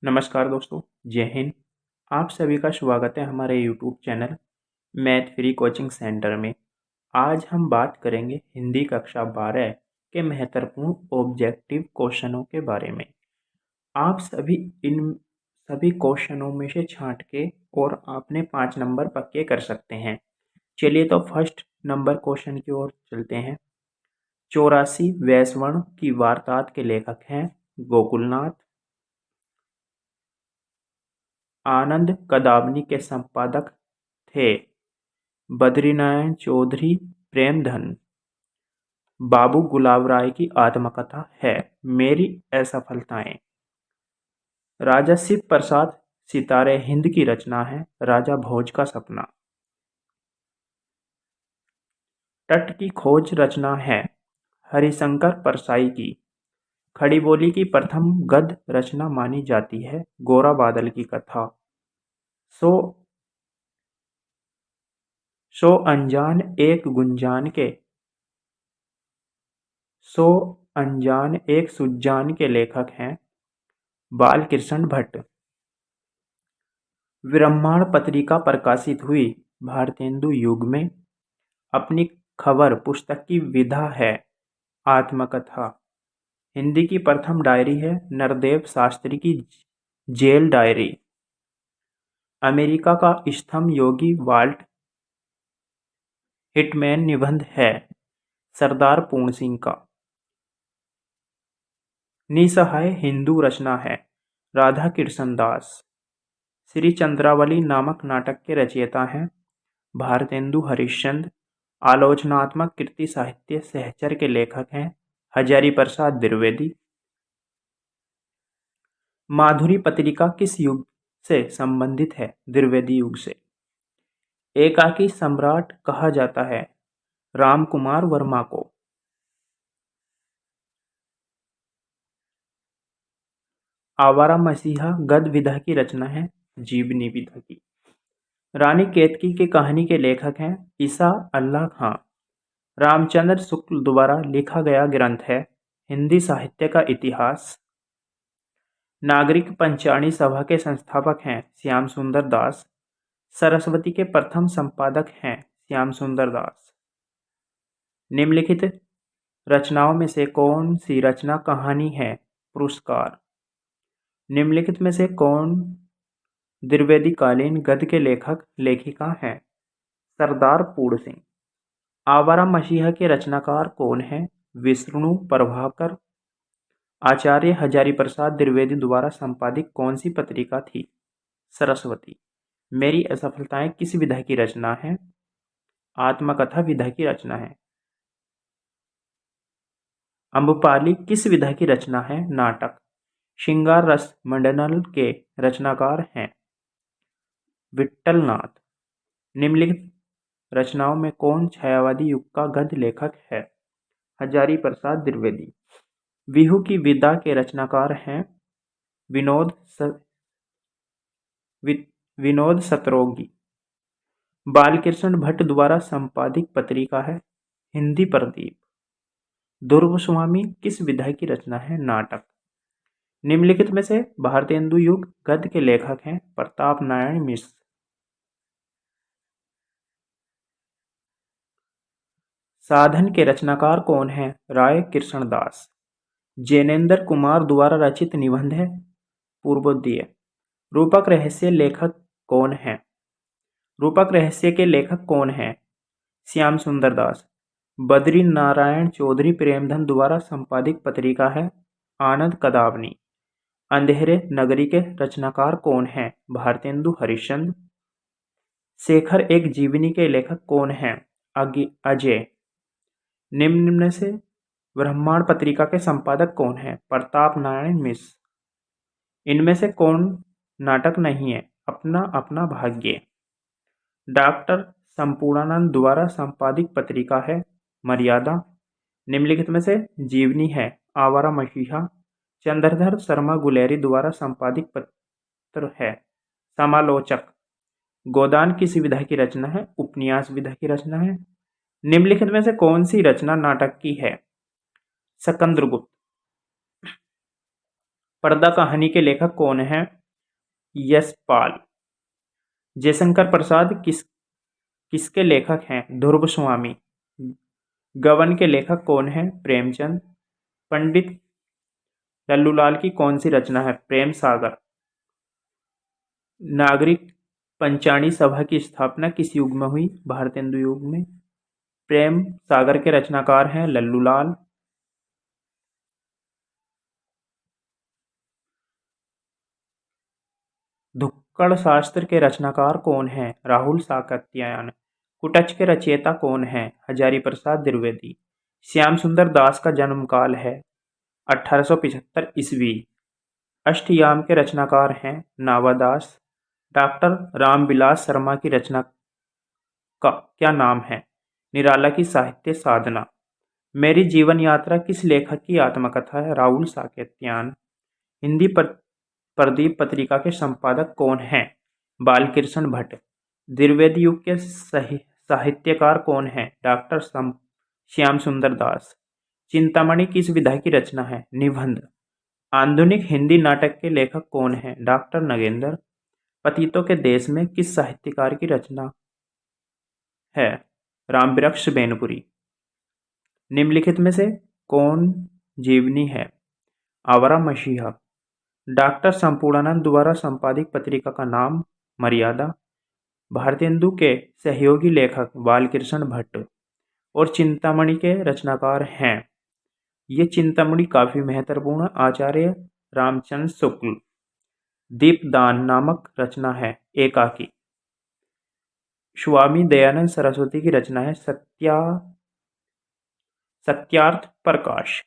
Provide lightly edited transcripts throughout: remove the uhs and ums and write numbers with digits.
नमस्कार दोस्तों, जय हिंद। आप सभी का स्वागत है हमारे YouTube channel math free coaching centre में। आज हम बात करेंगे हिंदी कक्षा 12 के महत्वपूर्ण ऑब्जेक्टिव क्वेश्चनों के बारे में। आप सभी इन सभी क्वेश्चनों में से छांट के और आपने 5 नंबर पक्के कर सकते हैं। चलिए तो फर्स्ट नंबर क्वेश्चन की ओर चलते हैं। 84 वैश्वर्ण की वारदात के लेखक हैं गोकुलनाथ। आनंद कदावनी के संपादक थे बद्रीनारायण चौधरी प्रेमधन। बाबू गुलाब राय की आत्मकथा है मेरी असफलताएं। राजा शिव प्रसाद सितारे हिंद की रचना है राजा भोज का सपना। तट की खोज रचना है हरिशंकर परसाई की। खड़ी बोली की प्रथम गद्य रचना मानी जाती है गोरा बादल की कथा। सो सो अनजान एक गुंजान के सो अनजान एक सुजान के लेखक हैं बालकृष्ण भट्ट। ब्रह्मांड पत्रिका प्रकाशित हुई भारतेंदु युग में। अपनी खबर पुस्तक की विधा है आत्मकथा। हिंदी की प्रथम डायरी है नरदेव शास्त्री की जेल डायरी। अमेरिका का स्तंभ योगी वाल्ट हिटमैन निबंध है सरदार पूर्ण सिंह का। निसहाय हिंदू रचना है राधा कृष्ण दास। श्री चंद्रावली नामक नाटक के रचयिता हैं भारतेंदु हरिश्चंद्र। आलोचनात्मक कृति साहित्य सहचर के लेखक हैं हजारी प्रसाद द्विवेदी। माधुरी पत्रिका किस युग से संबंधित है द्विवेदी युग से। एकाकी सम्राट कहा जाता है रामकुमार वर्मा को। आवारा मसीहा गद्य विधा की रचना है जीवनी विधा की। रानी केतकी की कहानी के लेखक हैं ईसा अल्लाह खां। रामचंद्र शुक्ल द्वारा लिखा गया ग्रंथ है हिंदी साहित्य का इतिहास। नागरिक पंचाणी सभा के संस्थापक हैं श्याम सुंदर दास। सरस्वती के प्रथम संपादक हैं श्याम सुंदर दास। निम्नलिखित रचनाओं में से कौन सी रचना कहानी है पुरस्कार। निम्नलिखित में से कौन द्विवेदी कालीन गद्य के लेखक लेखिका हैं सरदार पूर्ण सिंह। आवारा मसीहा के रचनाकार कौन हैं विष्णु प्रभाकर। आचार्य हजारी प्रसाद द्विवेदी द्वारा संपादित कौन सी पत्रिका थी सरस्वती। मेरी असफलताएं किस विधा की रचना है आत्मकथा विधा की रचना है। अम्बपाली किस विधा की रचना है नाटक। श्रृंगार रस मंडल के रचनाकार हैं विट्ठलनाथ। निम्नलिखित रचनाओं में कौन छायावादी युग का गद्य लेखक है हजारी प्रसाद द्विवेदी। बिहू की विदा के रचनाकार हैं विनोद विनोद सतरोगी। बालकृष्ण भट्ट द्वारा संपादित पत्रिका है हिंदी प्रदीप। ध्रुव स्वामी किस विधा की रचना है नाटक। निम्नलिखित में से भारतेंदु युग गद्य के लेखक हैं प्रताप नारायण मिश्र। साधन के रचनाकार कौन हैं राय कृष्णदास। जैनेन्द्र कुमार द्वारा रचित निबंध है पूर्वोदय। रूपक रहस्य लेखक कौन हैं। रूपक रहस्य के लेखक कौन हैं श्याम सुंदर दास। बद्री नारायण चौधरी प्रेमधन द्वारा संपादित पत्रिका है आनंद कदावनी। अंधेरे नगरी के रचनाकार कौन हैं भारतेंदु हरिश्चंद्र। शेखर एक जीवनी के लेखक कौन हैं अजय। निम्न में से ब्रह्मांड पत्रिका के संपादक कौन हैं प्रताप नारायण मिश्र। इनमें से कौन नाटक नहीं है अपना अपना भाग्य। डॉक्टर संपूर्णानंद द्वारा संपादित पत्रिका है मर्यादा। निम्नलिखित में से जीवनी है आवारा मसीहा। चंद्रधर शर्मा गुलेरी द्वारा संपादित पत्र है समालोचक। गोदान किस विधा की रचना है उपन्यास विधा की रचना है। निम्नलिखित में से कौन सी रचना नाटक की है सकंद्रगुप्त। पर्दा कहानी के लेखक कौन हैं? यशपाल। जयशंकर प्रसाद किसके लेखक हैं? ध्रुव स्वामी। गबन के लेखक कौन हैं? प्रेमचंद। पंडित लल्लूलाल की कौन सी रचना है? प्रेम सागर। नागरिक पंचाणी सभा की स्थापना किस युग में हुई? भारतेंदु युग में। प्रेम सागर के रचनाकार हैं लल्लूलाल। धुक्कड़ शास्त्र के रचनाकार कौन हैं? राहुल साकत्यायन। कुटच के रचयिता कौन हैं? हजारी प्रसाद द्विवेदी। श्याम सुंदर दास का जन्म काल है 1875 ईस्वी। अष्टयाम के रचनाकार हैं नावादास। डॉक्टर रामविलास शर्मा की रचना का क्या नाम है? निराला की साहित्य साधना। मेरी जीवन यात्रा किस लेखक की आत्मकथा है? राहुल साकेत्यान। हिंदी प्रदीप पत्रिका के संपादक कौन हैं? बालकृष्ण भट्ट। द्विवेदी युग के साहित्यकार कौन हैं? डॉक्टर श्याम सुंदर दास। चिंतामणि किस विधा की रचना है? निबंध। आधुनिक हिंदी नाटक के लेखक कौन हैं? डॉक्टर नगेंद्र। पतितों के देश में किस साहित्यकार की रचना है? रामवृक्ष बेनपुरी। निम्नलिखित में से कौन जीवनी है? आवारा मसीहा। डॉक्टर संपूर्णानंद द्वारा संपादित पत्रिका का नाम मर्यादा। भारतेंदु के सहयोगी लेखक बालकृष्ण भट्ट और चिंतामणि के रचनाकार हैं। ये चिंतामणि काफी महत्वपूर्ण आचार्य रामचंद्र शुक्ल। दीपदान नामक रचना है एकाकी। स्वामी दयानंद सरस्वती की रचना है सत्यार्थ प्रकाश।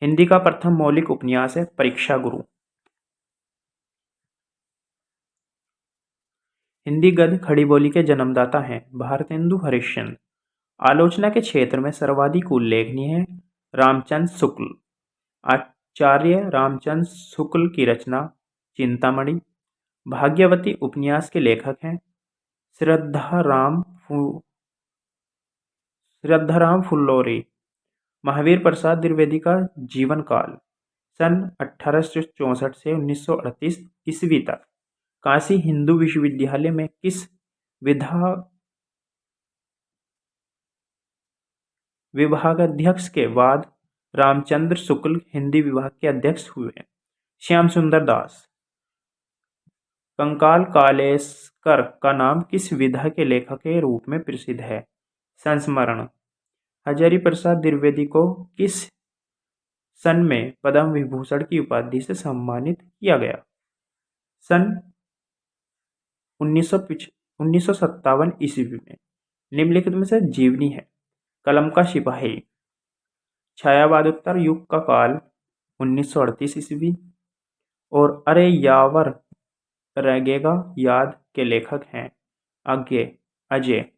हिंदी का प्रथम मौलिक उपन्यास है परीक्षा गुरु। हिंदी गद्य खड़ी बोली के जन्मदाता हैं भारतेंदु हरिश्चंद्र। आलोचना के क्षेत्र में सर्वाधिक उल्लेखनीय है रामचंद्र शुक्ल। आचार्य रामचंद्र शुक्ल की रचना चिंतामणि। भाग्यवती उपन्यास के लेखक हैं श्रद्धाराम फुल्लोरी। महावीर प्रसाद द्विवेदी का जीवन काल सन 1864 से 1938 ईस्वी तक। काशी हिंदू विश्वविद्यालय में किस विभागाध्यक्ष के बाद रामचंद्र शुक्ल हिंदी विभाग के अध्यक्ष हुए? श्याम सुंदर दास। कंकाल कालेस्कर का नाम किस विधा के लेखक के रूप में प्रसिद्ध है? संस्मरण। हजारी प्रसाद द्विवेदी को किस सन में पद्म विभूषण की उपाधि से सम्मानित किया गया? सन 1957 ईस्वी में। निम्नलिखित में से जीवनी है कलम का सिपाही। छायावादोत्तर युग का काल 1938 ईस्वी। और अरे यावर रहेगा याद के लेखक हैं अजय।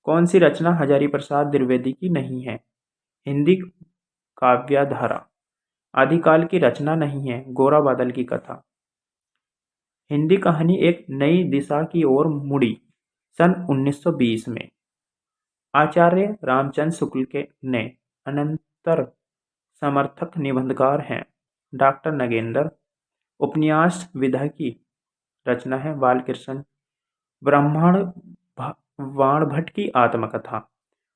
कौन सी रचना हजारी प्रसाद द्विवेदी की नहीं है? हिंदी काव्यधारा। आदिकाल की रचना नहीं है गोरा बादल की कथा। हिंदी कहानी एक नई दिशा की ओर मुड़ी सन 1920 में। आचार्य रामचंद्र शुक्ल के ने अनंतर समर्थक निबंधकार हैं डॉक्टर नगेंद्र। उपन्यास विधा की रचना है बालकृष्ण। ब्राह्मण वाण भट्ट की आत्मकथा।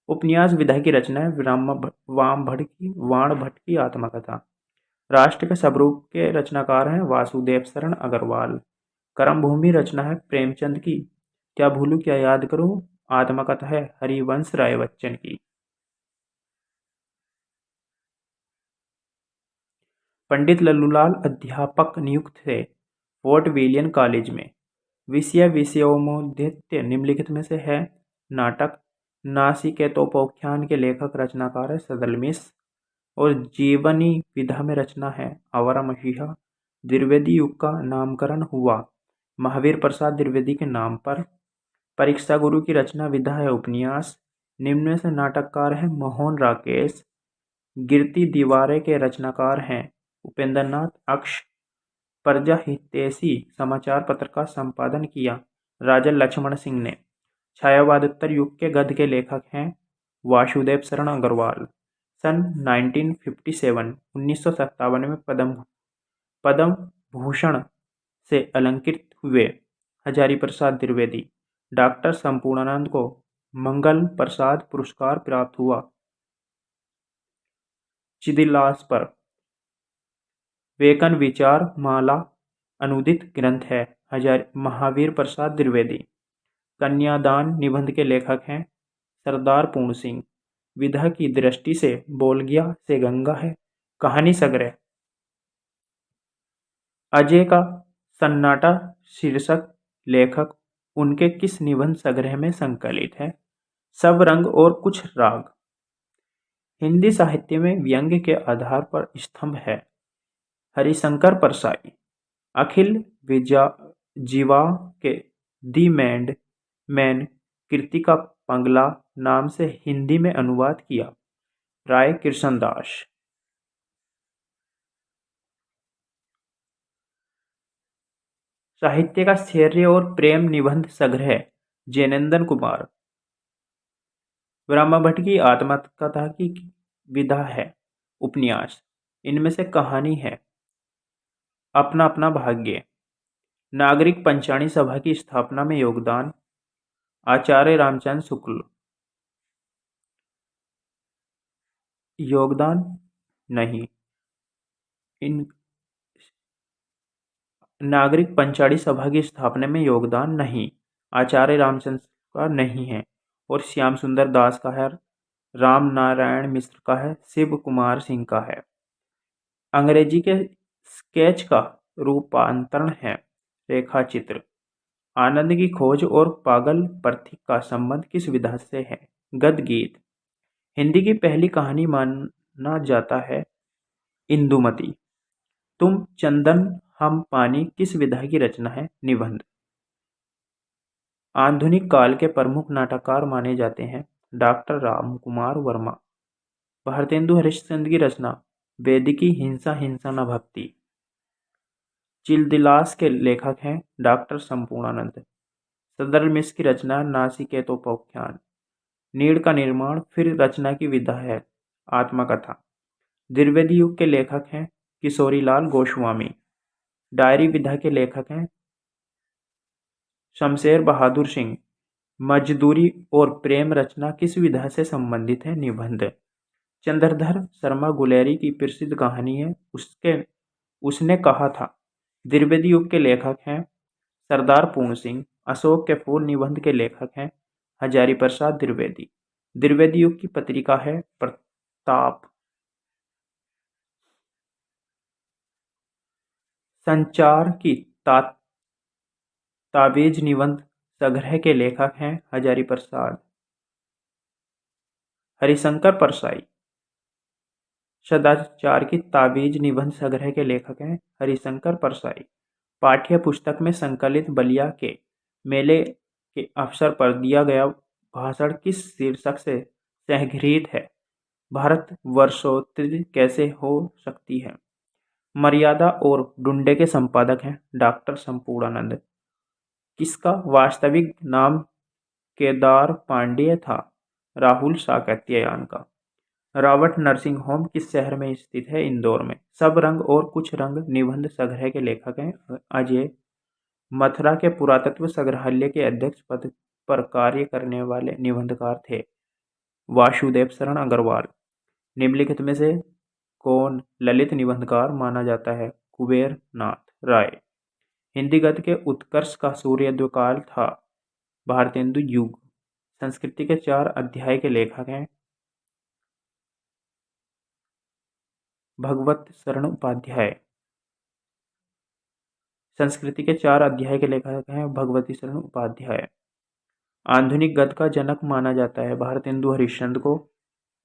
उपन्यास विधा की रचना है वाण भट्ट की आत्मकथा। राष्ट्र के स्वरूप के रचनाकार हैं वासुदेव शरण अग्रवाल। कर्मभूमि रचना है प्रेमचंद की। क्या भूलूं क्या याद करूं आत्मकथा है हरिवंश राय बच्चन की। पंडित लल्लूलाल अध्यापक नियुक्त थे फोर्ट विलियम कॉलेज में। विषयोन्मुद्रित निम्नलिखित में से है नाटक। नासिकेतोपोख्यान के लेखक रचनाकार है सदलमिस। और जीवनी विधा में रचना है आवारा मसीहा। द्विवेदी युग का नामकरण हुआ महावीर प्रसाद द्विवेदी के नाम पर। परीक्षा गुरु की रचना विधा है उपन्यास। निम्न में से नाटककार है मोहन राकेश। गिरती दीवारें के रचनाकार हैं उपेंद्रनाथ अक्ष। प्रजा हितैषी समाचार पत्र का संपादन किया राजा लक्ष्मण सिंह ने। छायावादोत्तर युग के गद्य के लेखक हैं वासुदेव शरण अग्रवाल। सन 1957 में पद्म पद्म भूषण से अलंकृत हुए हजारी प्रसाद द्विवेदी। डॉक्टर संपूर्णानंद को मंगल प्रसाद पुरस्कार प्राप्त हुआ। चिदिलास पर वेकन विचार माला अनुदित ग्रंथ है। महावीर प्रसाद द्विवेदी। कन्यादान निबंध के लेखक हैं सरदार पूर्ण सिंह। विधा की दृष्टि से बोलगिया से गंगा है। कहानी संग्रह अजय का सन्नाटा शीर्षक लेखक उनके किस निबंध संग्रह में संकलित है? सब रंग और कुछ राग। हिंदी साहित्य में व्यंग्य के आधार पर स्तंभ है हरिशंकर परसाई। अखिल जीवा के दी मैन कृति का पंगला नाम से हिंदी में अनुवाद किया राय कृष्णदास। साहित्य का शौर्य और प्रेम निबंध संग्रह जैनेंद्र कुमार। ब्रह्मभट्ट की आत्मकथा की विधा है उपन्यास। इनमें से कहानी है अपना अपना भाग्य। नागरिक पंचाणी सभा की स्थापना में योगदान आचार्य रामचंद्र शुक्ल। योगदान नहीं। इन नागरिक पंचाणी सभा की स्थापना में योगदान नहीं। आचार्य रामचंद्र का नहीं है और श्याम सुंदर दास का है। राम नारायण मिश्र का है। शिव कुमार सिंह का है। अंग्रेजी के स्केच का रूपांतरण है रेखा चित्र। आनंद की खोज और पागल प्रतीक का संबंध किस विधा से है? गद्य गीत। हिंदी की पहली कहानी माना जाता है इंदुमती। तुम चंदन हम पानी किस विधा की रचना है? निबंध। आधुनिक काल के प्रमुख नाटककार माने जाते हैं डॉक्टर रामकुमार वर्मा। भारतेंदु हरिश्चंद्र की रचना वेदिकी हिंसा हिंसा न भक्ति। चिलदिलास के लेखक हैं डॉक्टर संपूर्णानंद। सदर मिश्र की रचना नासिकेतोपाख्यान। नीड़ का निर्माण फिर रचना की विधा है आत्मकथा। द्विवेदी युग के लेखक हैं किशोरीलाल गोस्वामी। डायरी विधा के लेखक हैं शमशेर बहादुर सिंह। मजदूरी और प्रेम रचना किस विधा से संबंधित है? निबंध। चंद्रधर शर्मा गुलेरी की प्रसिद्ध कहानी है उसने कहा था। द्विवेदी युग के लेखक हैं सरदार पूर्ण सिंह। अशोक के फूल निबंध के लेखक हैं हजारी प्रसाद द्विवेदी। द्विवेदी युग की पत्रिका है प्रताप। संचार की ताबीज निबंध संग्रह के लेखक हैं हजारी प्रसाद। हरिशंकर परसाई। सदाचार की ताबीज निबंध संग्रह के लेखक हैं हरिशंकर परसाई। पाठ्य पुस्तक में संकलित बलिया के मेले के अवसर पर दिया गया भाषण किस शीर्षक से संगृहीत है? भारत वर्षोत्तरी कैसे हो सकती है? मर्यादा और डुंडे के संपादक हैं डॉक्टर संपूर्णानंद। किसका वास्तविक नाम केदार पांडेय था? राहुल साकत्ययान का। रावट नर्सिंग होम किस शहर में स्थित है? इंदौर में। सब रंग और कुछ रंग निबंध संग्रह के लेखक हैं अजय। मथुरा के पुरातत्व संग्रहालय के अध्यक्ष पद पर कार्य करने वाले निबंधकार थे वासुदेव शरण अग्रवाल। निम्नलिखित में से कौन ललित निबंधकार माना जाता है? कुबेर नाथ राय। हिंदी गद्य के उत्कर्ष का सूर्योदय काल था भारतेंदु युग। संस्कृति के 4 अध्याय के लेखक हैं भगवत शरण उपाध्याय। संस्कृति के 4 अध्याय के लेखक हैं भगवती शरण उपाध्याय। आधुनिक गद्य का जनक माना जाता है भारतेंदु हरिश्चंद्र को।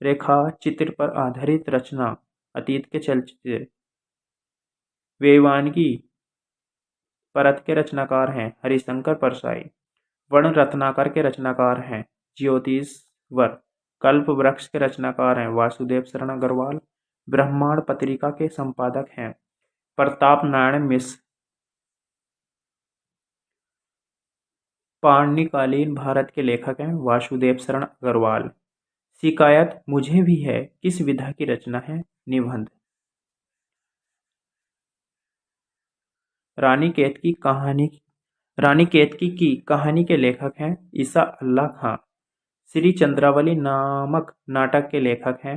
रेखा चित्र पर आधारित रचना अतीत के चलचित्र वेवानगी परत के रचनाकार हैं हरिशंकर परसाई। वर्ण रत्नाकर के रचनाकार हैं ज्योतिषवर। कल्प वृक्ष के रचनाकार हैं वासुदेव शरण अग्रवाल। ब्रह्मांड पत्रिका के संपादक हैं प्रताप नारायण मिश्र। पाणिकालीन भारत के लेखक हैं वासुदेव शरण अग्रवाल। शिकायत मुझे भी है किस विधा की रचना है? निबंध। रानी केतकी की कहानी के लेखक हैं ईसा अल्लाह खां। श्री चंद्रावली नामक नाटक के लेखक हैं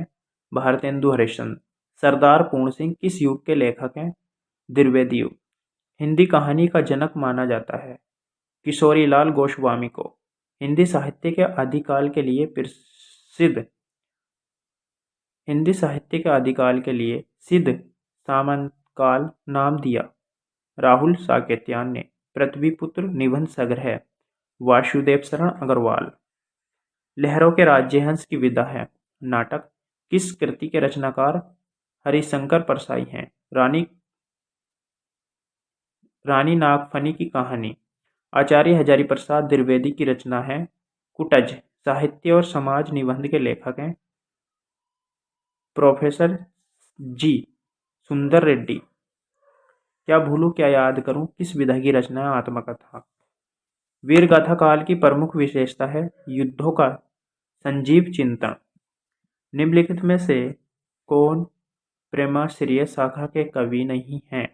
भारतेंदु हरिश्चंद्र। सरदार पूर्ण सिंह किस युग के लेखक हैं? द्विवेदी युग। हिंदी कहानी का जनक माना जाता है किशोरीलाल गोस्वामी को। हिंदी साहित्य के आदिकाल के लिए सिद्ध सामंतकाल नाम दिया राहुल साकेत्यान ने। पृथ्वीपुत्र निबंध संग्रह वासुदेव शरण अग्रवाल। लहरों के राज्यहंस की विदा है नाटक किस कृति के रचनाकार हरिशंकर परसाई हैं? रानी नागफनी की कहानी। आचार्य हजारीप्रसाद द्विवेदी की रचना है कुटज। साहित्य और समाज निबंध के लेखक हैं प्रोफेसर जी सुंदर रेड्डी। क्या भूलूं क्या याद करूं किस विधा की रचना है? आत्मकथा। वीरगाथा काल की प्रमुख विशेषता है युद्धों का संजीव चिंतन। निम्नलिखित में से कौन प्रेमाश्रय शाखा के कवि नहीं हैं?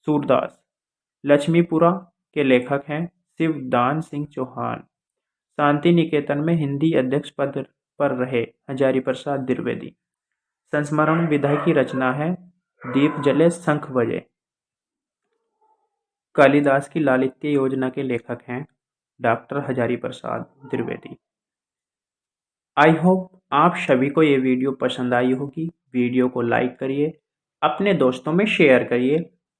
सूरदास। लक्ष्मीपुरा के लेखक हैं शिवदान सिंह चौहान। शांति निकेतन में हिंदी अध्यक्ष पद पर रहे हजारीप्रसाद द्विवेदी। संस्मरण विधा की रचना है दीप जले शंख बजे। कालिदास की लालित्य योजना के लेखक हैं doctor Hazariprasad Dwivedi. I hope आप सभी को ये वीडियो पसंद आई होगी। वीडियो को लाइक करिए, अपने दोस्तों में शेयर करिए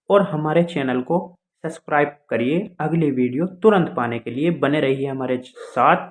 और हमारे चैनल को सब्सक्राइब करिए। अगली वीडियो तुरंत पाने के लिए बने रहिए हमारे साथ।